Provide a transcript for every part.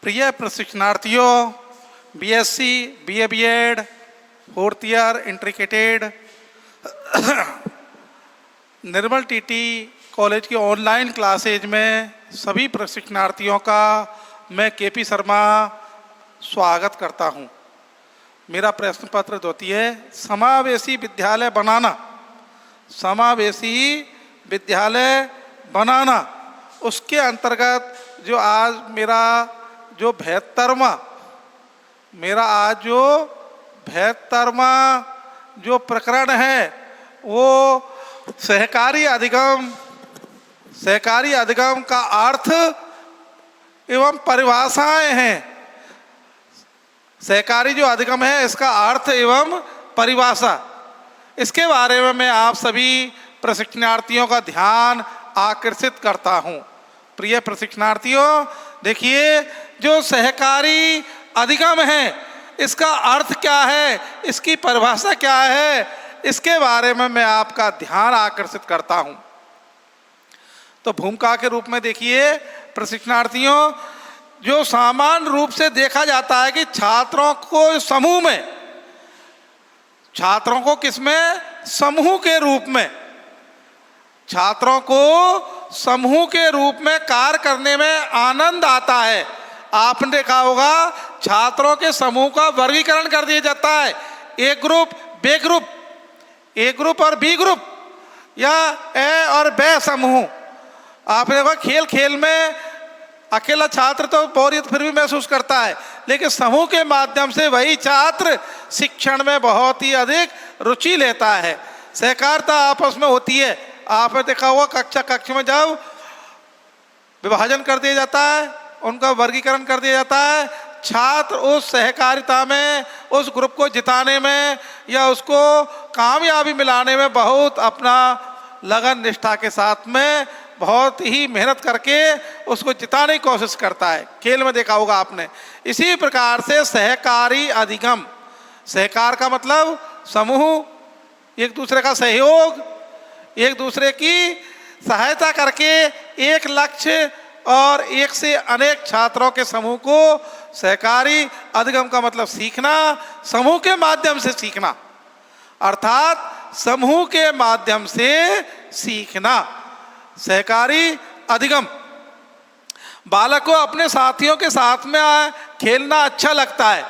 प्रिय प्रशिक्षणार्थियों, BSc, BA, BEd, fourth year integrated Nirmal TT college की ऑनलाइन क्लासेज में सभी प्रशिक्षणार्थियों का मैं केपी शर्मा स्वागत करता हूं। मेरा प्रश्न पत्र होती है समावेशी विद्यालय बनाना। समावेशी विद्यालय बनाना, उसके अंतर्गत जो आज मेरा जो 72वां जो प्रकरण है वो सहकारी अधिगम का अर्थ एवं परिभाषाएं हैं। सहकारी जो अधिगम है इसका अर्थ एवं परिभाषा, इसके बारे में मैं आप सभी प्रशिक्षणार्थियों का ध्यान आकर्षित करता हूं। प्रिय प्रशिक्षणार्थियों, देखिए जो सहकारी अधिगम है इसका अर्थ क्या है, इसकी परिभाषा क्या है, इसके बारे में मैं आपका ध्यान आकर्षित करता हूं। तो भूमिका के रूप में देखिए प्रशिक्षणार्थियों, जो सामान्य रूप से देखा जाता है कि छात्रों को समूह में, छात्रों को किसमें, समूह के रूप में, छात्रों को समूह के रूप में कार्य करने में आनंद आता है। आपने देखा होगा छात्रों के समूह का वर्गीकरण कर दिया जाता है, ए ग्रुप, बी ग्रुप, ए ग्रुप और बी ग्रुप, या ए और बे समूह। आपने देखा खेल खेल में अकेला छात्र तो बोरियत फिर भी महसूस करता है, लेकिन समूह के माध्यम से वही छात्र शिक्षण में बहुत ही अधिक रुचि लेता है। सहकारिता आपस में होती है। आपने देखा होगा कक्षा में जब विभाजन कर दिया जाता है, उनका वर्गीकरण कर दिया जाता है, छात्र उस सहकारिता में, उस ग्रुप को जिताने में या उसको कामयाबी मिलाने में बहुत अपना लगन निष्ठा के साथ में बहुत ही मेहनत करके उसको जिताने की कोशिश करता है। खेल में देखा होगा आपने। इसी प्रकार से सहकारी अधिगम, सहकार का मतलब समूह, एक दूसरे का सहयोग, एक दूसरे की सहायता करके एक लक्ष्य और एक से अनेक छात्रों के समूह को सहकारी अधिगम का मतलब सीखना, समूह के माध्यम से सीखना, अर्थात समूह के माध्यम से सीखना। सहकारी अधिगम, बालक को अपने साथियों के साथ में खेलना अच्छा लगता है।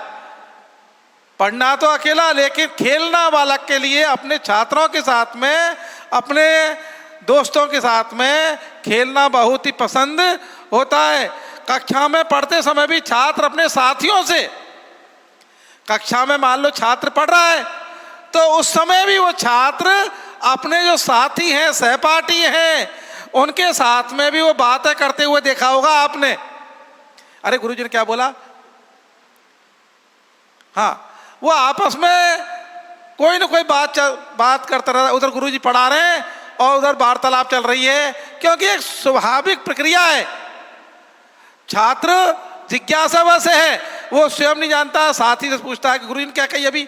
पढ़ना तो अकेला, लेकिन खेलना बालक के लिए अपने छात्रों के साथ में, अपने दोस्तों के साथ में खेलना बहुत ही पसंद होता है। कक्षा में पढ़ते समय भी छात्र अपने साथियों से, कक्षा में मान लो छात्र पढ़ रहा है तो उस समय भी वो छात्र अपने जो साथी हैं, सहपाठी हैं, उनके साथ में भी वो बातें करते हुए देखा होगा आपने। अरे गुरुजी ने क्या बोला, हाँ, वो आपस में कोई ना कोई बात करता रहा। उधर गुरुजी पढ़ा रहे हैं और उधर वार्तालाप चल रही है, क्योंकि एक स्वाभाविक प्रक्रिया है। छात्र जिज्ञासावश है, वो स्वयं नहीं जानता, साथी से पूछता है कि गुरुजी ने क्या कही, अभी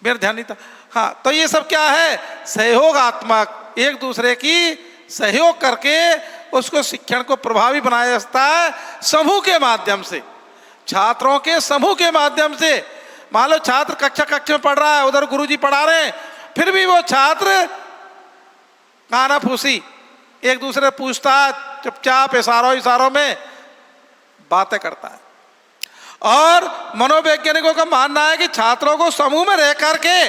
मेरा ध्यान नहीं था। हाँ, तो ये सब क्या है, सहयोगात्मक, एक दूसरे की सहयोग करके उसको शिक्षण को प्रभावी बनाया जाता है समूह के माध्यम से, छात्रों के समूह के माध्यम से। मान लो छात्र कक्षा में पढ़ रहा है, उधर गुरुजी पढ़ा रहे हैं, फिर भी वो छात्र काना फूसी एक दूसरे पूछता है, चुपचाप इशारों में बातें करता है। और मनोवैज्ञानिकों का मानना है कि छात्रों को समूह में रह करके,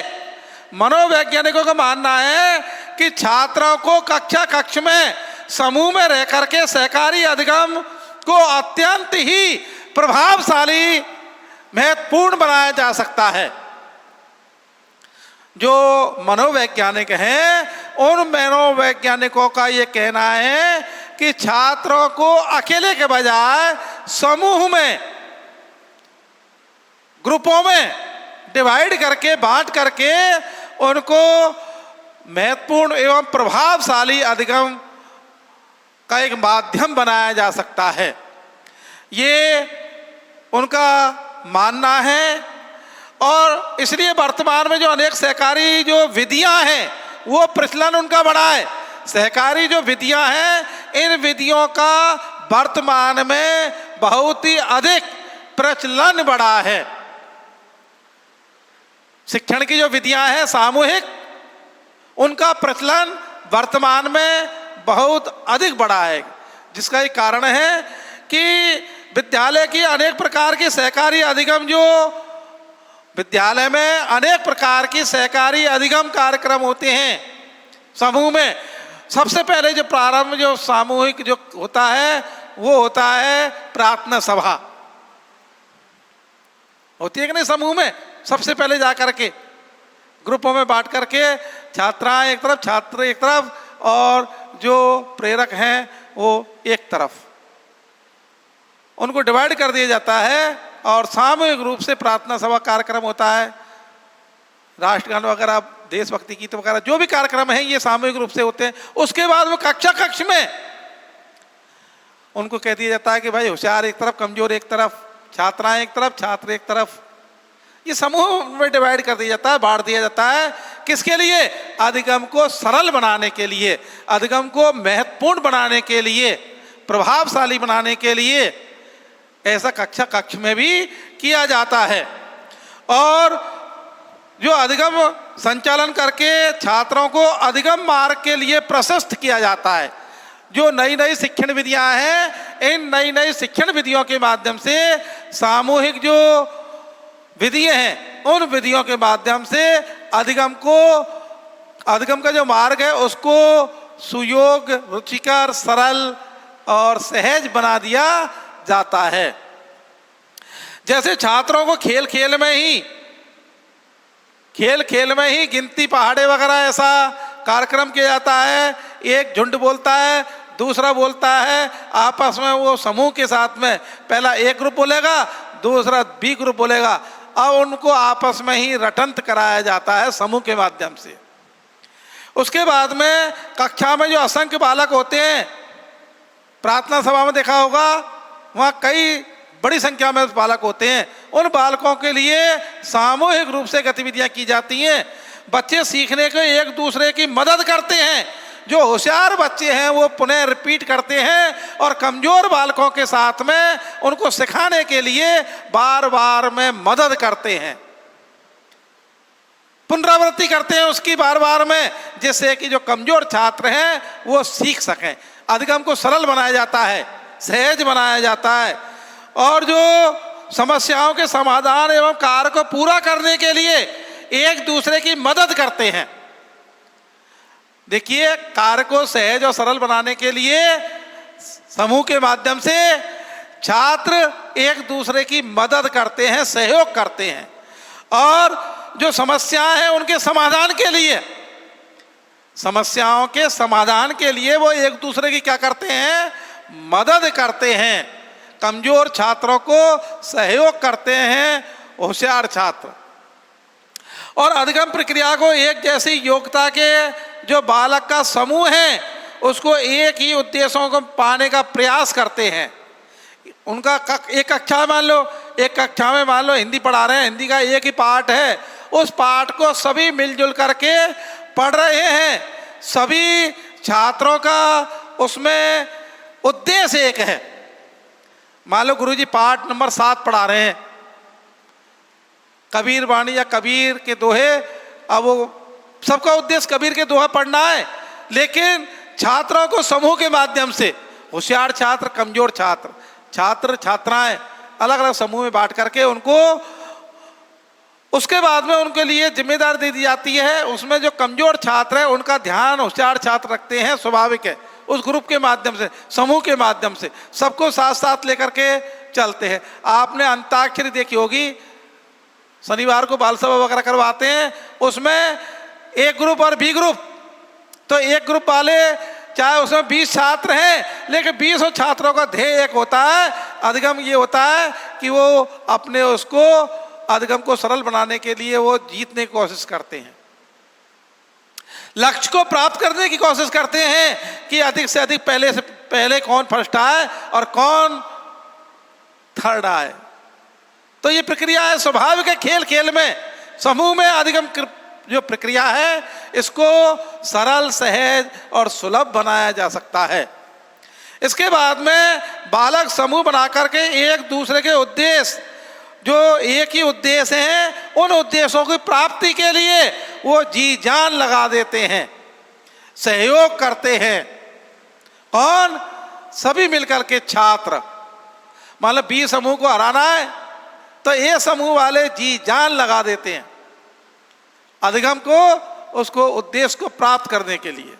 मनोवैज्ञानिकों का मानना है कि छात्रों को कक्षा में समूह में रह करके सहकारी अधिगम को अत्यंत ही प्रभावशाली, महत्वपूर्ण बनाया जा सकता है। जो मनोवैज्ञानिक हैं उन मनोवैज्ञानिकों का ये कहना है कि छात्रों को अकेले के बजाय समूह में, ग्रुपों में डिवाइड करके, बांट करके उनको महत्वपूर्ण एवं प्रभावशाली अधिगम का एक माध्यम बनाया जा सकता है। ये उनका मानना है। और इसलिए वर्तमान में जो अनेक सहकारी जो विधियां हैं वो प्रचलन उनका बढ़ा है। सहकारी जो विधियां हैं, इन विधियों का वर्तमान में बहुत ही अधिक प्रचलन बढ़ा है। शिक्षण की जो विधियां हैं सामूहिक, उनका प्रचलन वर्तमान में बहुत अधिक बढ़ा है, जिसका एक कारण है कि विद्यालय की अनेक प्रकार की सहकारी अधिगम, जो विद्यालय में अनेक प्रकार की सहकारी अधिगम कार्यक्रम होते हैं समूह में। सबसे पहले जो प्रारंभ जो सामूहिक जो होता है वो होता है प्रार्थना सभा। होती है कि नहीं समूह में? सबसे पहले जा करके ग्रुपों में बांट करके छात्राएं एक तरफ, छात्र एक तरफ, और जो प्रेरक हैं वो एक तरफ, उनको डिवाइड कर दिया जाता है और सामूहिक रूप से प्रार्थना सभा कार्यक्रम होता है। राष्ट्रगान वगैरह, देशभक्ति गीत वगैरह जो भी कार्यक्रम है ये सामूहिक रूप से होते हैं। उसके बाद वो कक्षा कक्ष में उनको कह दिया जाता है कि भाई होशियार एक तरफ, कमजोर एक तरफ, छात्राएं एक तरफ, छात्र एक तरफ। ये समूह में डिवाइड कर दिया जाता है, बांट दिया जाता है। किसके लिए? अधिगम को सरल बनाने के लिए, अधिगम को महत्वपूर्ण बनाने के लिए, प्रभावशाली बनाने के लिए ऐसा कक्षा कक्ष में भी किया जाता है। और जो अधिगम संचालन करके छात्रों को अधिगम मार्ग के लिए प्रशस्त किया जाता है। जो नई नई शिक्षण विधियां हैं, इन नई नई शिक्षण विधियों के माध्यम से सामूहिक जो विधियां हैं, उन विधियों के माध्यम से अधिगम का जो मार्ग है उसको सुयोग्य, रुचिकर, सरल और सहज बना दिया जाता है। जैसे छात्रों को खेल खेल में ही गिनती पहाड़े वगैरह ऐसा कार्यक्रम किया जाता है। एक झुंड बोलता है, दूसरा बोलता है, आपस में वो समूह के साथ में पहला एक ग्रुप बोलेगा, दूसरा बी ग्रुप बोलेगा। अब उनको आपस में ही रटंत कराया जाता है समूह के माध्यम से। उसके बाद में कक्षा में जो असंख्य बालक होते हैं, प्रार्थना सभा में देखा होगा, वहाँ कई बड़ी संख्या में बालक होते हैं। उन बालकों के लिए सामूहिक रूप से गतिविधियां की जाती हैं। बच्चे सीखने के एक दूसरे की मदद करते हैं। जो होशियार बच्चे हैं वो पुनः रिपीट करते हैं और कमजोर बालकों के साथ में उनको सिखाने के लिए बार बार में मदद करते हैं, पुनरावृत्ति करते हैं उसकी बार बार में, जिससे कि जो कमजोर छात्र हैं वो सीख सकें। अधिगम को सरल बनाया जाता है, सहज बनाया जाता है, और जो समस्याओं के समाधान एवं कार्य को पूरा करने के लिए एक दूसरे की मदद करते हैं। देखिए, कार्य को सहज और सरल बनाने के लिए समूह के माध्यम से छात्र एक दूसरे की मदद करते हैं, सहयोग करते हैं, और जो समस्याएं हैं उनके समाधान के लिए, समस्याओं के समाधान के लिए वो एक दूसरे की क्या करते हैं? मदद करते हैं। कमजोर छात्रों को सहयोग करते हैं होशियार छात्र। और अधिगम प्रक्रिया को एक जैसी योग्यता के जो बालक का समूह है उसको एक ही उद्देश्यों को पाने का प्रयास करते हैं। उनका एक कक्षा मान लो, एक कक्षा में मान लो हिंदी पढ़ा रहे हैं, हिंदी का एक ही पाठ है, उस पाठ को सभी मिलजुल करके पढ़ रहे हैं। सभी छात्रों का उसमें उद्देश्य एक है। मान लो गुरुजी पाठ नंबर 7 पढ़ा रहे हैं, कबीर वाणी या कबीर के दोहे। अब वो सबका उद्देश्य कबीर के दोहा पढ़ना है, लेकिन छात्रों को समूह के माध्यम से, होशियार छात्र, कमजोर छात्र, छात्र छात्राएं अलग अलग समूह में बांट करके उनको उसके बाद में उनके लिए जिम्मेदारी दे दी जाती है। उसमें जो कमजोर छात्र है उनका ध्यान होशियार छात्र रखते हैं, स्वाभाविक है। उस ग्रुप के माध्यम से, समूह के माध्यम से सबको साथ साथ लेकर के चलते हैं। आपने अंताक्षरी देखी होगी, शनिवार को बाल सभा वगैरह करवाते हैं, उसमें एक ग्रुप और बी ग्रुप। तो एक ग्रुप वाले चाहे उसमें 20 छात्र हैं, लेकिन 20 छात्रों का ध्येय एक होता है। अधिगम ये होता है कि वो अपने उसको अधिगम को सरल बनाने के लिए वो जीतने की कोशिश करते हैं, लक्ष्य को प्राप्त करने की कोशिश करते हैं कि अधिक से अधिक पहले कौन फर्स्ट आए और कौन थर्ड आए। तो ये प्रक्रिया है, स्वाभाविक है। खेल खेल में, समूह में अधिगम जो प्रक्रिया है इसको सरल, सहज और सुलभ बनाया जा सकता है। इसके बाद में बालक समूह बना करके एक दूसरे के उद्देश्य, जो एक ही उद्देश्य हैं, उन उद्देश्यों की प्राप्ति के लिए वो जी जान लगा देते हैं, सहयोग करते हैं। कौन? सभी मिलकर के छात्र। मतलब बी समूह को हराना है तो ए समूह वाले जी जान लगा देते हैं अधिगम को, उसको उद्देश्य को प्राप्त करने के लिए।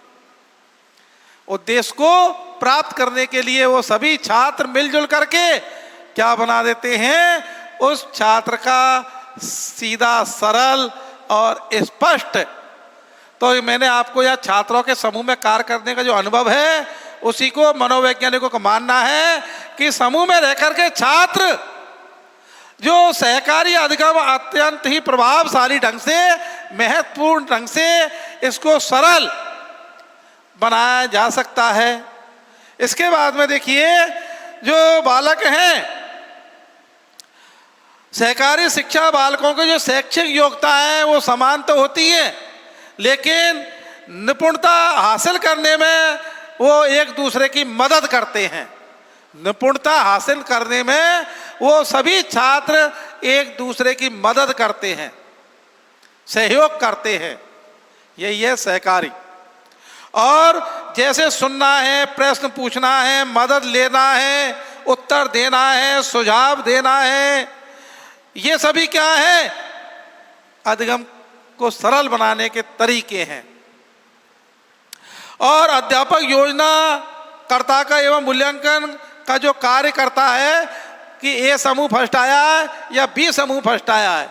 उद्देश्य को प्राप्त करने के लिए वो सभी छात्र मिलजुल करके क्या बना देते हैं? उस छात्र का सीधा, सरल और स्पष्ट। तो मैंने आपको यह छात्रों के समूह में कार्य करने का जो अनुभव है, उसी को मनोवैज्ञानिकों को मानना है कि समूह में रहकर के छात्र जो सहकारी अधिगम अत्यंत ही प्रभावशाली ढंग से, महत्वपूर्ण ढंग से इसको सरल बनाया जा सकता है। इसके बाद में देखिए, जो बालक हैं, सहकारी शिक्षा बालकों की जो शैक्षिक योग्यता है वो समान तो होती है, लेकिन निपुणता हासिल करने में वो एक दूसरे की मदद करते हैं। निपुणता हासिल करने में वो सभी छात्र एक दूसरे की मदद करते हैं, सहयोग करते हैं। यही है सहकारी। और जैसे सुनना है, प्रश्न पूछना है, मदद लेना है, उत्तर देना है, सुझाव देना है, ये सभी क्या है? अधिगम को सरल बनाने के तरीके हैं। और अध्यापक योजना कर्ता का एवं मूल्यांकन का जो कार्य करता है कि ए समूह फर्स्ट आया है या बी समूह फर्स्ट आया है,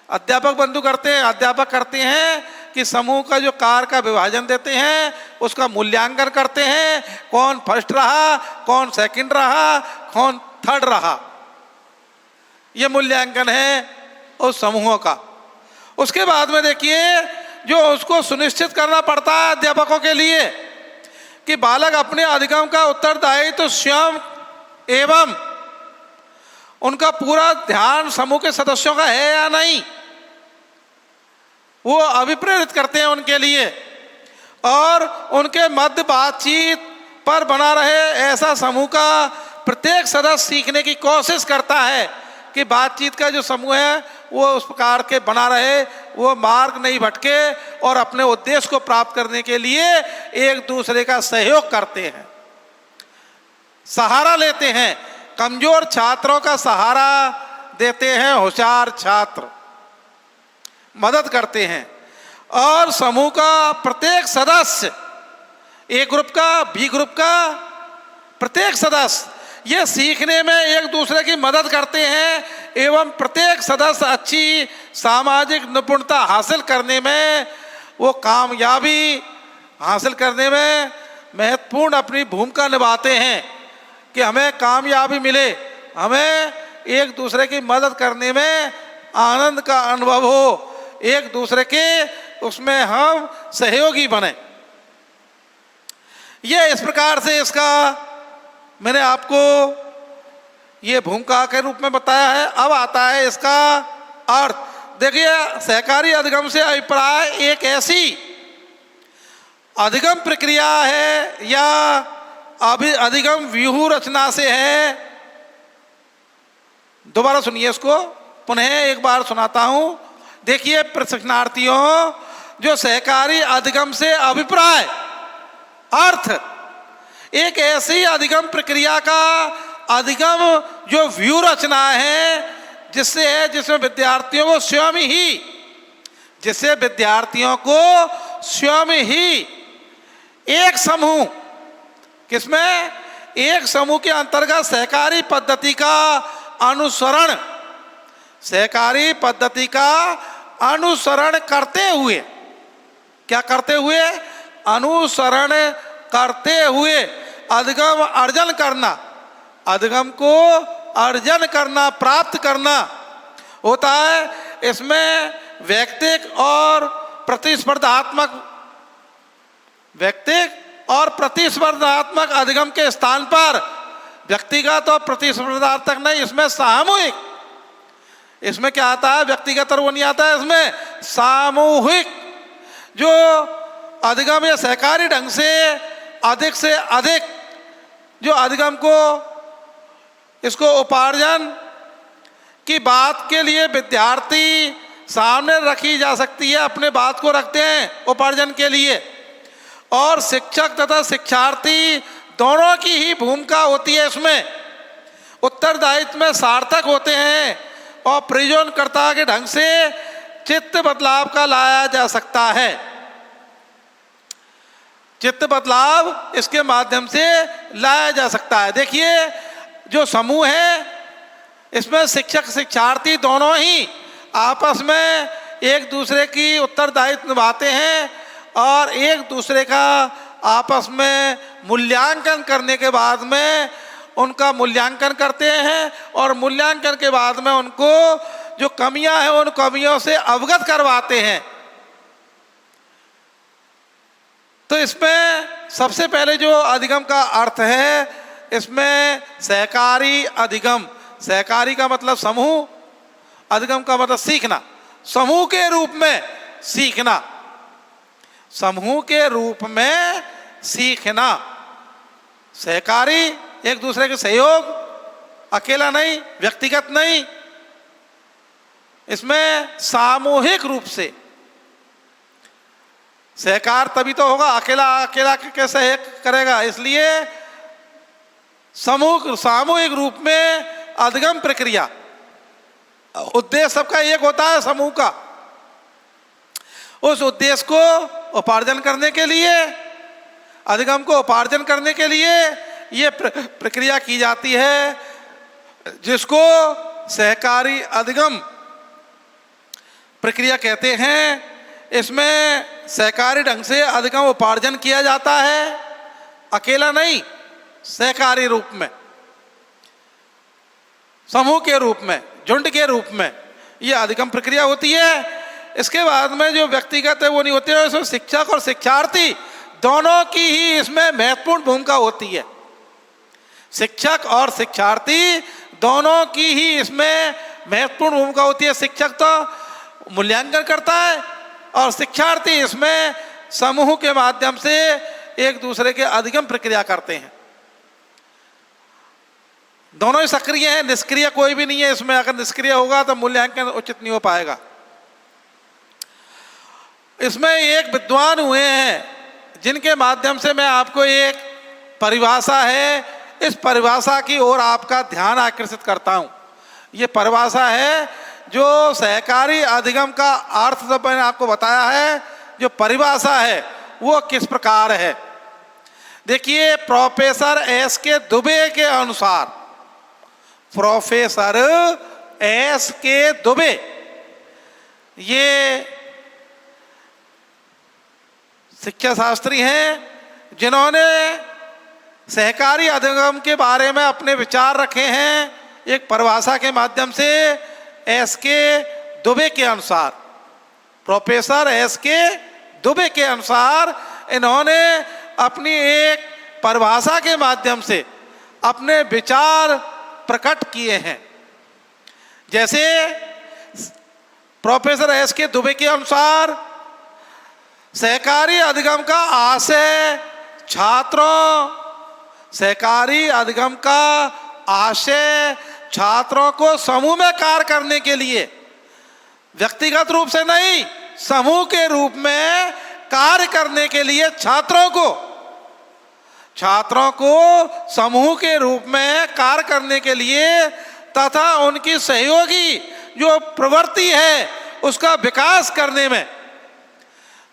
अध्यापक बंधु करते हैं। अध्यापक करते हैं कि समूह का जो कार्य का विभाजन देते हैं, उसका मूल्यांकन करते हैं, कौन फर्स्ट रहा, कौन सेकंड रहा, कौन थर्ड रहा। ये मूल्यांकन है उस समूहों का। उसके बाद में देखिए, जो उसको सुनिश्चित करना पड़ता है अध्यापकों के लिए कि बालक अपने अधिगम का उत्तरदायित्व तो स्वयं एवं उनका पूरा ध्यान समूह के सदस्यों का है या नहीं, वो अभिप्रेरित करते हैं उनके लिए। और उनके मध्य बातचीत पर बना रहे ऐसा समूह का प्रत्येक सदस्य सीखने की कोशिश करता है कि बातचीत का जो समूह है वो उस प्रकार के बना रहे, वो मार्ग नहीं भटके और अपने उद्देश्य को प्राप्त करने के लिए एक दूसरे का सहयोग करते हैं, सहारा लेते हैं। कमजोर छात्रों का सहारा देते हैं होशियार छात्र, मदद करते हैं। और समूह का प्रत्येक सदस्य, ए ग्रुप का, बी ग्रुप का प्रत्येक सदस्य ये सीखने में एक दूसरे की मदद करते हैं एवं प्रत्येक सदस्य अच्छी सामाजिक निपुणता हासिल करने में, वो कामयाबी हासिल करने में महत्वपूर्ण अपनी भूमिका निभाते हैं कि हमें कामयाबी मिले, हमें एक दूसरे की मदद करने में आनंद का अनुभव हो, एक दूसरे के उसमें हम सहयोगी बने। ये इस प्रकार से इसका मैंने आपको ये भूमिका के रूप में बताया है। अब आता है इसका अर्थ। देखिए, सहकारी अधिगम से अभिप्राय एक ऐसी अधिगम प्रक्रिया है या अधिगम व्यूह रचना से है। दोबारा सुनिए इसको, पुनः एक बार सुनाता हूं। देखिए प्रशिक्षणार्थियों, जो सहकारी अधिगम से अभिप्राय अर्थ एक ऐसी अधिगम प्रक्रिया का अधिगम जो व्यू रचना है, जिसमें विद्यार्थियों को स्वयं ही एक समूह, किसमें एक समूह के अंतर्गत सहकारी पद्धति का अनुसरण करते हुए, क्या करते हुए? अनुसरण करते हुए अधिगम अर्जन करना, अधिगम को अर्जन करना, प्राप्त करना होता है। इसमें व्यक्तिक और प्रतिस्पर्धात्मक अधिगम के स्थान पर व्यक्तिगत और प्रतिस्पर्धात्मक नहीं, इसमें सामूहिक, इसमें क्या आता है? व्यक्तिगत और वो नहीं आता है, इसमें सामूहिक जो अधिगम या सहकारी ढंग से अधिक जो अधिगम को इसको उपार्जन की बात के लिए विद्यार्थी सामने रखी जा सकती है, अपने बात को रखते हैं उपार्जन के लिए, और शिक्षक तथा शिक्षार्थी दोनों की ही भूमिका होती है। इसमें उत्तरदायित्व में सार्थक होते हैं और प्रयोजनकर्ता के ढंग से चित्त बदलाव का लाया जा सकता है। चित्त बदलाव इसके माध्यम से लाया जा सकता है। देखिए, जो समूह है इसमें शिक्षक शिक्षार्थी दोनों ही आपस में एक दूसरे की उत्तरदायित्व निभाते हैं और एक दूसरे का आपस में मूल्यांकन करने के बाद में उनका मूल्यांकन करते हैं और मूल्यांकन के बाद में उनको जो कमियां हैं उन कमियों से अवगत करवाते हैं। तो इसमें सबसे पहले जो अधिगम का अर्थ है, इसमें सहकारी अधिगम, सहकारी का मतलब समूह, अधिगम का मतलब सीखना, समूह के रूप में सीखना, समूह के रूप में सीखना। सहकारी एक दूसरे के सहयोग, अकेला नहीं, व्यक्तिगत नहीं, इसमें सामूहिक रूप से सहकार तभी तो होगा, अकेला अकेला कैसे करेगा। इसलिए समूह सामूहिक रूप में अधिगम प्रक्रिया, उद्देश्य सबका एक होता है समूह का। उस उद्देश्य को उपार्जन करने के लिए, अधिगम को उपार्जन करने के लिए ये प्रक्रिया की जाती है, जिसको सहकारी अधिगम प्रक्रिया कहते हैं। इसमें सहकारी ढंग से अधिगम उपार्जन किया जाता है, अकेला नहीं, सहकारी रूप में, समूह के रूप में, झुंड के रूप में ये अधिगम प्रक्रिया होती है। इसके बाद में जो व्यक्तिगत है वो नहीं होते हैं, इसमें शिक्षक और शिक्षार्थी दोनों की ही इसमें महत्वपूर्ण भूमिका होती है। शिक्षक और शिक्षार्थी दोनों की ही इसमें महत्वपूर्ण भूमिका होती है। शिक्षक तो मूल्यांकन करता है और शिक्षार्थी इसमें समूह के माध्यम से एक दूसरे के अधिगम प्रक्रिया करते हैं। दोनों ही सक्रिय हैं, निष्क्रिय कोई भी नहीं है इसमें। अगर निष्क्रिय होगा तो मूल्यांकन उचित नहीं हो पाएगा। इसमें एक विद्वान हुए हैं जिनके माध्यम से मैं आपको एक परिभाषा है, इस परिभाषा की ओर आपका ध्यान आकर्षित करता हूं। ये परिभाषा है जो सहकारी अधिगम का अर्थ तो मैंने आपको बताया है, जो परिभाषा है वो किस प्रकार है। देखिए, प्रोफेसर एस के दुबे के अनुसार, प्रोफेसर एस के दुबे ये शिक्षा शास्त्री हैं जिन्होंने सहकारी अधिगम के बारे में अपने विचार रखे हैं एक परिभाषा के माध्यम से। एस के दुबे के अनुसार, प्रोफेसर एस के दुबे के अनुसार इन्होंने अपनी एक परिभाषा के माध्यम से अपने विचार प्रकट किए हैं। जैसे प्रोफेसर एस के दुबे के अनुसार सहकारी अधिगम का आशय छात्रों, सहकारी अधिगम का आशय छात्रों को समूह में कार्य करने के लिए, व्यक्तिगत रूप से नहीं, समूह के रूप में कार्य करने के लिए छात्रों को समूह के रूप में कार्य करने के लिए तथा उनकी सहयोगी जो प्रवृत्ति है उसका विकास करने में,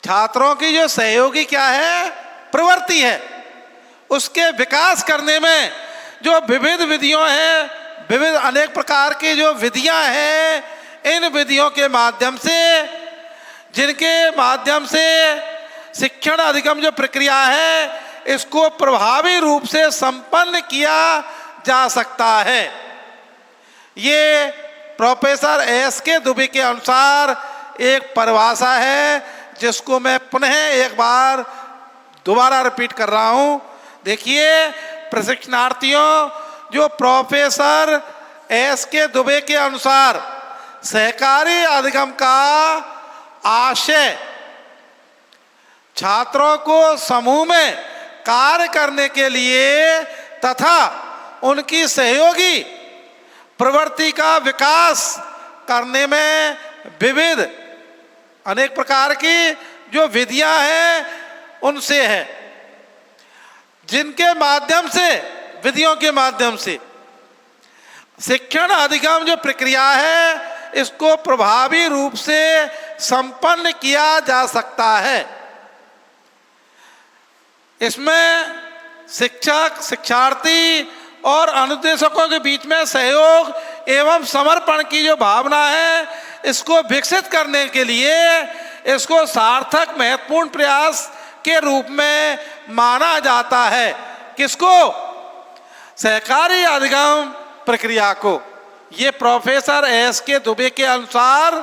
छात्रों की जो सहयोगी क्या है, प्रवृत्ति है, उसके विकास करने में जो विविध विधियों हैं, विविध अनेक प्रकार की जो विधियां हैं, इन विधियों के माध्यम से, जिनके माध्यम से शिक्षण अधिगम जो प्रक्रिया है इसको प्रभावी रूप से संपन्न किया जा सकता है। ये प्रोफेसर एस के दुबे के अनुसार एक परिभाषा है जिसको मैं पुनः एक बार दोबारा रिपीट कर रहा हूं। देखिए, प्रशिक्षणार्थियों, जो प्रोफेसर एस के दुबे के अनुसार सहकारी अधिगम का आशय छात्रों को समूह में कार्य करने के लिए तथा उनकी सहयोगी प्रवृत्ति का विकास करने में विविध अनेक प्रकार की जो विधियां हैं उनसे है, जिनके माध्यम से, विधियों के माध्यम से शिक्षण अधिगम जो प्रक्रिया है इसको प्रभावी रूप से संपन्न किया जा सकता है। इसमें शिक्षक, शिक्षार्थी और अनुदेशकों के बीच में सहयोग एवं समर्पण की जो भावना है इसको विकसित करने के लिए इसको सार्थक महत्वपूर्ण प्रयास के रूप में माना जाता है। किसको? सहकारी अधिगम प्रक्रिया को। ये प्रोफेसर एस.के. दुबे के अनुसार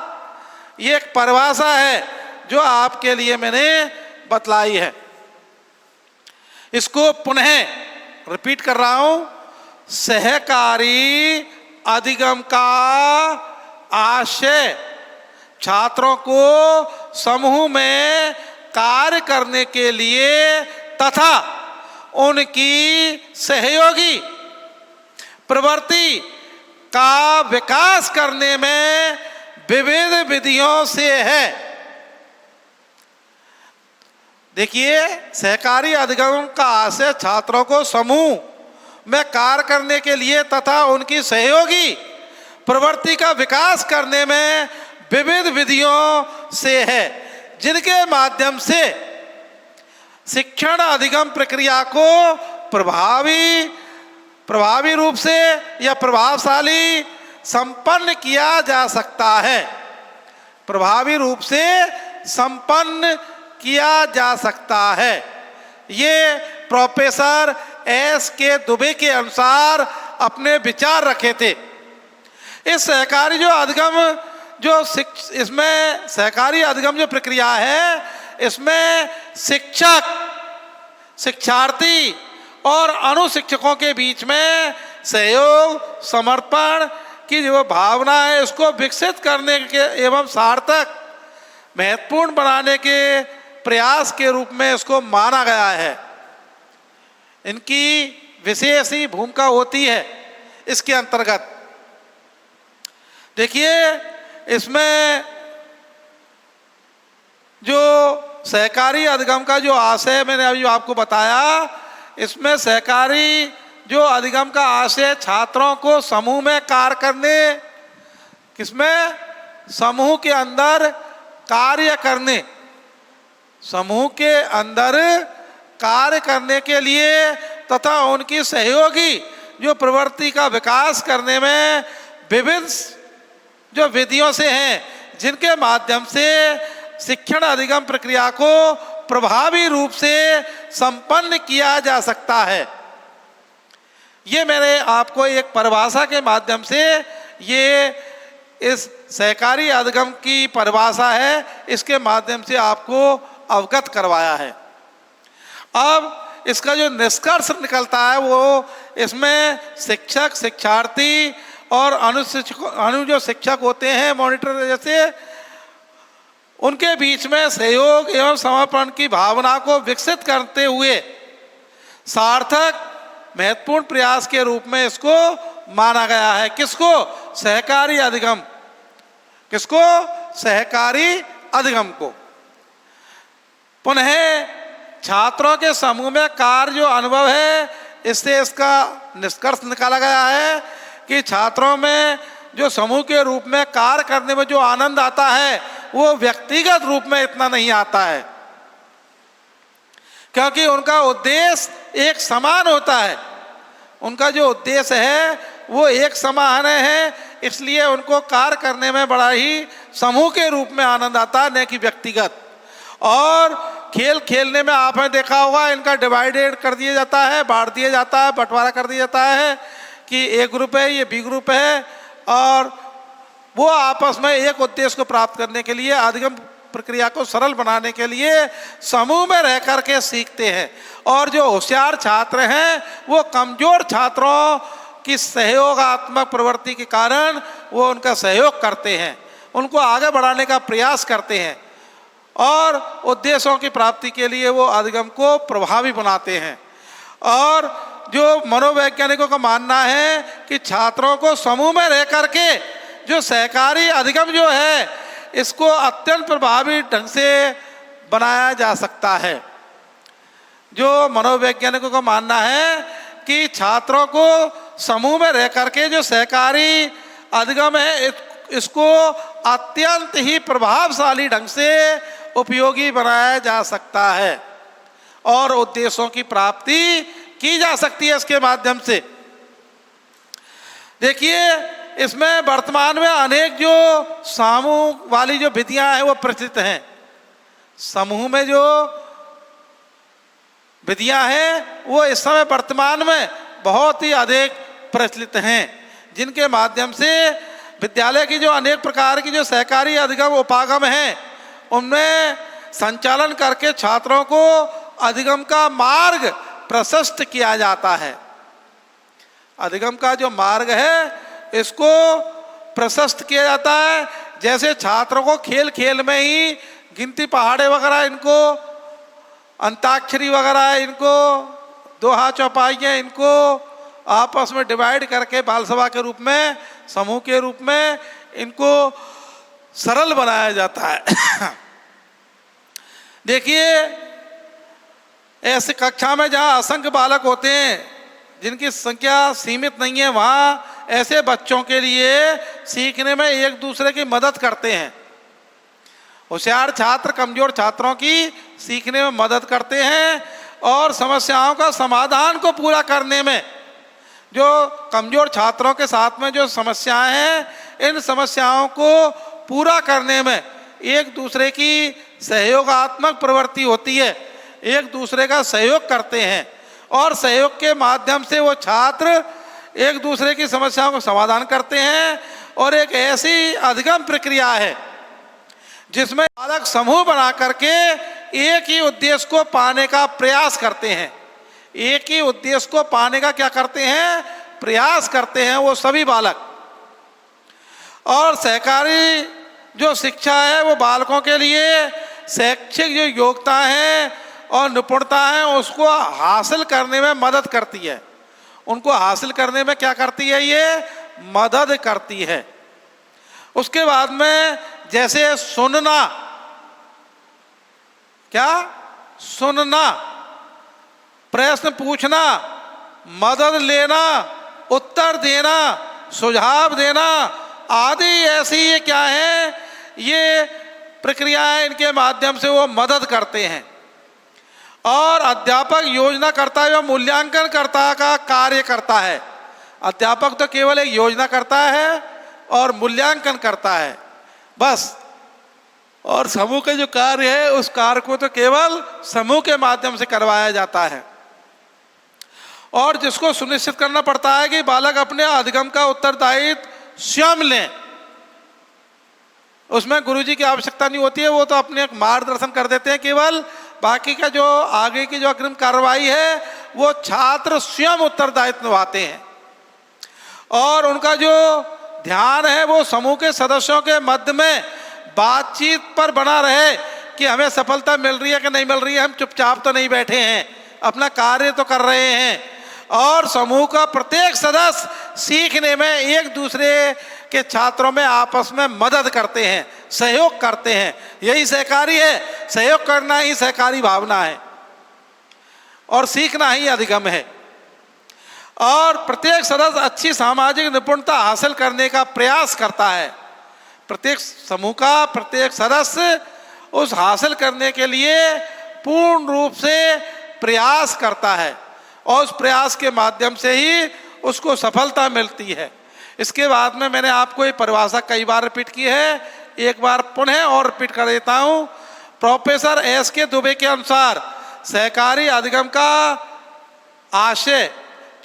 ये एक परिभाषा है जो आपके लिए मैंने बतलाई है। इसको पुनः रिपीट कर रहा हूं, सहकारी अधिगम का आशय छात्रों को समूह में कार्य करने के लिए तथा उनकी सहयोगी प्रवृत्ति का विकास करने में विविध विधियों से है। देखिए, सहकारी अधिगम का आशय छात्रों को समूह में कार्य करने के लिए तथा उनकी सहयोगी प्रवृत्ति का विकास करने में विविध विधियों से है, जिनके माध्यम से शिक्षण अधिगम प्रक्रिया को प्रभावी रूप से या प्रभावशाली संपन्न किया जा सकता है। प्रभावी रूप से संपन्न किया जा सकता है। ये प्रोफेसर एस.के. दुबे के अनुसार अपने विचार रखे थे। इस सहकारी जो अधिगम इसमें सहकारी अधिगम जो प्रक्रिया है इसमें शिक्षक, शिक्षार्थी और अनुशिक्षकों के बीच में सहयोग, समर्पण की जो भावना है इसको विकसित करने के एवं सार्थक महत्वपूर्ण बनाने के प्रयास के रूप में इसको माना गया है। इनकी विशेष ही भूमिका होती है इसके अंतर्गत। देखिए, इसमें जो सहकारी अधिगम का जो आशय मैंने अभी आपको बताया, इसमें सहकारी जो अधिगम का आशय छात्रों को समूह में कार्य करने, किसमें? समूह के अंदर कार्य करने, समूह के अंदर कार्य करने के लिए तथा उनकी सहयोगी जो प्रवृत्ति का विकास करने में विविध जो विधियों से हैं, जिनके माध्यम से शिक्षण अधिगम प्रक्रिया को प्रभावी रूप से संपन्न किया जा सकता है। ये मैंने आपको एक परिभाषा के माध्यम से, ये इस सहकारी अधिगम की परिभाषा है, इसके माध्यम से आपको अवगत करवाया है। अब इसका जो निष्कर्ष निकलता है वो इसमें शिक्षक, शिक्षार्थी और अनु जो शिक्षक होते हैं, मॉनिटर जैसे, उनके बीच में सहयोग एवं समर्पण की भावना को विकसित करते हुए सार्थक महत्वपूर्ण प्रयास के रूप में इसको माना गया है। किसको? सहकारी अधिगम। किसको? सहकारी अधिगम को। पुनः छात्रों के समूह में कार्य जो अनुभव है, इससे इसका निष्कर्ष निकाला गया है कि छात्रों में जो समूह के रूप में कार्य करने में जो आनंद आता है वो व्यक्तिगत रूप में इतना नहीं आता है, क्योंकि उनका उद्देश्य एक समान होता है। उनका जो उद्देश्य है वो एक समान है, इसलिए उनको कार्य करने में बड़ा ही समूह के रूप में आनंद आता है, न कि व्यक्तिगत। और खेल खेलने में आपने देखा होगा, इनका डिवाइडेड कर दिया जाता है, बांट दिया जाता है, बंटवारा कर दिया जाता है कि ए ग्रुप है, ये बी ग्रुप है, और वो आपस में एक उद्देश्य को प्राप्त करने के लिए, अधिगम प्रक्रिया को सरल बनाने के लिए समूह में रह कर के सीखते हैं। और जो होशियार छात्र हैं वो कमजोर छात्रों की सहयोगात्मक प्रवृत्ति के कारण वो उनका सहयोग करते हैं, उनको आगे बढ़ाने का प्रयास करते हैं और उद्देश्यों की प्राप्ति के लिए वो अधिगम को प्रभावी बनाते हैं। और जो मनोवैज्ञानिकों का मानना है कि छात्रों को समूह में रह करके जो सहकारी अधिगम जो है इसको अत्यंत प्रभावी ढंग से बनाया जा सकता है। जो मनोवैज्ञानिकों का मानना है कि छात्रों को समूह में रह करके जो सहकारी अधिगम है इसको अत्यंत ही प्रभावशाली ढंग से उपयोगी बनाया जा सकता है और उद्देश्यों की प्राप्ति की जा सकती है इसके माध्यम से। देखिए, इसमें वर्तमान में अनेक जो समूह वाली जो विधियां हैं वो प्रचलित हैं। समूह में जो विधियां हैं वो इस समय वर्तमान में बहुत ही अधिक प्रचलित हैं, जिनके माध्यम से विद्यालय की जो अनेक प्रकार की जो सहकारी अधिगम उपागम हैं उनमें संचालन करके छात्रों को अधिगम का मार्ग प्रशस्त किया जाता है। अधिगम का जो मार्ग है इसको प्रशस्त किया जाता है। जैसे छात्रों को खेल खेल में ही गिनती पहाड़े वगैरह, इनको अंताक्षरी वगैरह, इनको दोहा चौपाइयाँ, इनको आपस में डिवाइड करके बाल सभा के रूप में, समूह के रूप में इनको सरल बनाया जाता है। देखिए, ऐसे कक्षा में जहाँ असंख्य बालक होते हैं जिनकी संख्या सीमित नहीं है, वहाँ ऐसे बच्चों के लिए सीखने में एक दूसरे की मदद करते हैं। होशियार छात्र कमजोर छात्रों की सीखने में मदद करते हैं और समस्याओं का समाधान को पूरा करने में, जो कमजोर छात्रों के साथ में जो समस्याएं हैं इन समस्याओं को पूरा करने में एक दूसरे की सहयोगात्मक प्रवृत्ति होती है, एक दूसरे का सहयोग करते हैं और सहयोग के माध्यम से वो छात्र एक दूसरे की समस्याओं को समाधान करते हैं। और एक ऐसी अधिगम प्रक्रिया है जिसमें बालक समूह बना करके एक ही उद्देश्य को पाने का प्रयास करते हैं। एक ही उद्देश्य को पाने का क्या करते हैं? प्रयास करते हैं वो सभी बालक। और सहकारी जो शिक्षा है वो बालकों के लिए शैक्षिक जो योग्यता है और निपुणता है उसको हासिल करने में मदद करती है। उनको हासिल करने में क्या करती है? ये मदद करती है। उसके बाद में जैसे सुनना, क्या सुनना, प्रश्न पूछना, मदद लेना, उत्तर देना, सुझाव देना आदि ऐसी ये क्या है, ये प्रक्रियाएं, इनके माध्यम से वो मदद करते हैं। और अध्यापक योजनाकर्ता एवं मूल्यांकनकर्ता का कार्य करता है। अध्यापक तो केवल एक योजना करता है और मूल्यांकन करता है बस, और समूह के जो कार्य है उस कार्य को तो केवल समूह के माध्यम से करवाया जाता है। और जिसको सुनिश्चित करना पड़ता है कि बालक अपने अधिगम का उत्तरदायित्व स्वयं लें। उसमें गुरुजी की आवश्यकता नहीं होती है, वो तो अपने एक मार्गदर्शन कर देते हैं केवल। बाकी का जो आगे की जो अग्रिम कार्रवाई है वो छात्र स्वयं उत्तरदायित्व निभाते हैं। और उनका जो ध्यान है वो समूह के सदस्यों के मध्य में बातचीत पर बना रहे कि हमें सफलता मिल रही है कि नहीं मिल रही है। हम चुपचाप तो नहीं बैठे हैं, अपना कार्य तो कर रहे हैं। और समूह का प्रत्येक सदस्य सीखने में एक दूसरे के छात्रों में आपस में मदद करते हैं, सहयोग करते हैं। यही सहकारी है, सहयोग करना ही सहकारी भावना है और सीखना ही अधिगम है। और प्रत्येक सदस्य अच्छी सामाजिक निपुणता हासिल करने का प्रयास करता है। प्रत्येक समूह का प्रत्येक सदस्य उस हासिल करने के लिए पूर्ण रूप से प्रयास करता है और उस प्रयास के माध्यम से ही उसको सफलता मिलती है। इसके बाद में मैंने आपको ये परिभाषा कई बार रिपीट की है, एक बार पुनः और रिपीट कर देता हूँ। प्रोफेसर एस के दुबे के अनुसार सहकारी अधिगम का आशय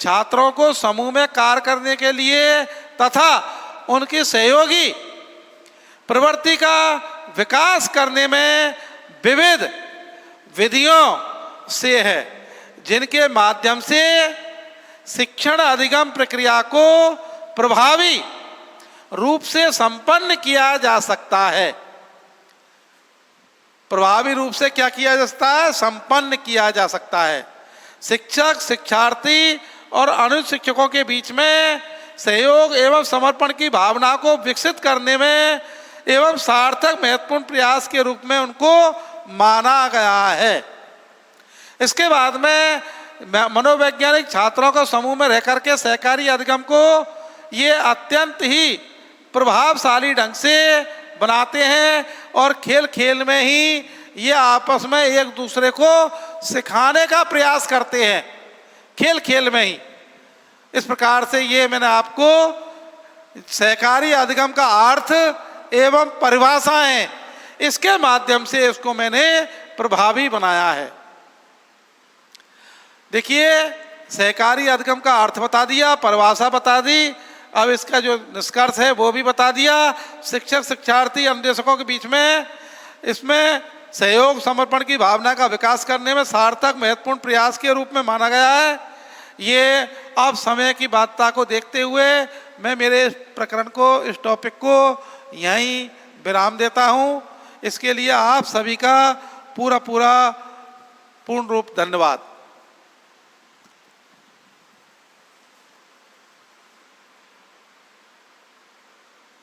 छात्रों को समूह में कार्य करने के लिए तथा उनकी सहयोगी प्रवृत्ति का विकास करने में विविध विधियों से है, जिनके माध्यम से शिक्षण अधिगम प्रक्रिया को प्रभावी रूप से संपन्न किया जा सकता है। प्रभावी रूप से क्या किया जा सकता है? संपन्न किया जा सकता है। शिक्षक, शिक्षार्थी और अनुचित शिक्षकों के बीच में सहयोग एवं समर्पण की भावना को विकसित करने में एवं सार्थक महत्वपूर्ण प्रयास के रूप में उनको माना गया है। इसके बाद में मनोवैज्ञानिक छात्रों को समूह में रह करके सहकारी अधिगम को ये अत्यंत ही प्रभावशाली ढंग से बनाते हैं और खेल खेल में ही ये आपस में एक दूसरे को सिखाने का प्रयास करते हैं, खेल खेल में ही। इस प्रकार से ये मैंने आपको सहकारी अधिगम का अर्थ एवं परिभाषाएं इसके माध्यम से इसको मैंने प्रभावी बनाया है। देखिए, सहकारी अधिगम का अर्थ बता दिया, परिभाषा बता दी, अब इसका जो निष्कर्ष है वो भी बता दिया। शिक्षक शिक्षार्थी अन्वेषकों के बीच में इसमें सहयोग समर्पण की भावना का विकास करने में सार्थक महत्वपूर्ण प्रयास के रूप में माना गया है। ये अब समय की बाध्यता को देखते हुए मैं मेरे प्रकरण को, इस टॉपिक को यहीं विराम देता हूँ। इसके लिए आप सभी का पूर्ण रूप धन्यवाद।